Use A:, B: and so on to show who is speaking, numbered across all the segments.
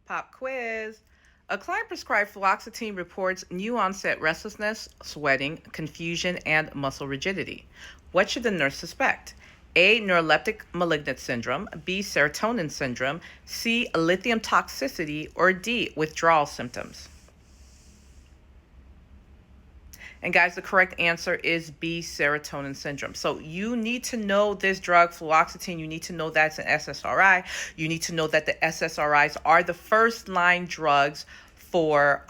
A: Pop quiz. A client prescribed fluoxetine reports new onset restlessness, sweating, confusion, and muscle rigidity. What should the nurse suspect? A. Neuroleptic malignant syndrome, B. Serotonin syndrome, C. Lithium toxicity, or D. Withdrawal symptoms. And guys, the correct answer is B, serotonin syndrome. So you need to know this drug, fluoxetine. You need to know that's an SSRI. You need to know that the SSRIs are the first line drugs for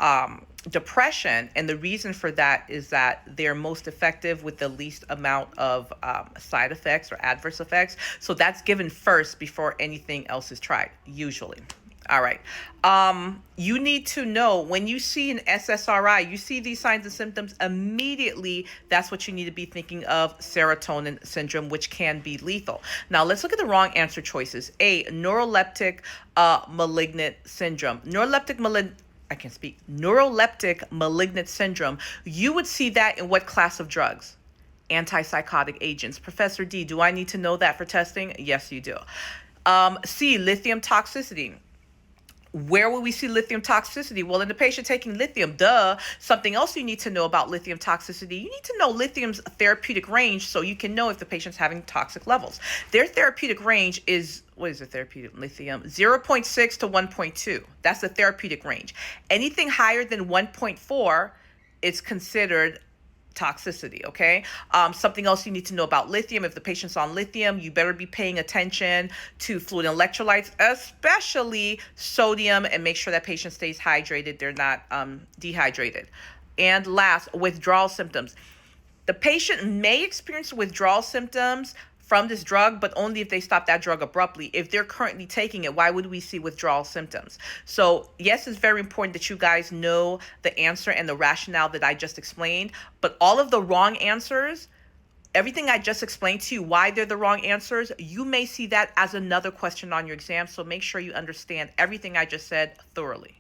A: depression. And the reason for that is that they're most effective with the least amount of side effects or adverse effects. So that's given first before anything else is tried, usually. All right. You need to know when you see an SSRI, you see these signs and symptoms immediately. That's what you need to be thinking of, serotonin syndrome, which can be lethal. Now, let's look at the wrong answer choices. A, neuroleptic malignant syndrome. Neuroleptic malignant syndrome. You would see that in what class of drugs? Antipsychotic agents. Professor D, do I need to know that for testing? Yes, you do. C, lithium toxicity. Where will we see lithium toxicity? Well, in the patient taking lithium, duh. Something else you need to know about lithium toxicity, you need to know lithium's therapeutic range so you can know if the patient's having toxic levels. Their therapeutic range is, what is the therapeutic lithium? 0.6 to 1.2. That's the therapeutic range. Anything higher than 1.4 is considered toxicity, okay? Something else you need to know about lithium, if the patient's on lithium, you better be paying attention to fluid and electrolytes, especially sodium, and make sure that patient stays hydrated, they're not dehydrated. And last, withdrawal symptoms. The patient may experience withdrawal symptoms from this drug, but only if they stop that drug abruptly. If they're currently taking it, why would we see withdrawal symptoms? So yes, it's very important that you guys know the answer and the rationale that I just explained, but all of the wrong answers, everything I just explained to you, why they're the wrong answers, you may see that as another question on your exam. So make sure you understand everything I just said thoroughly.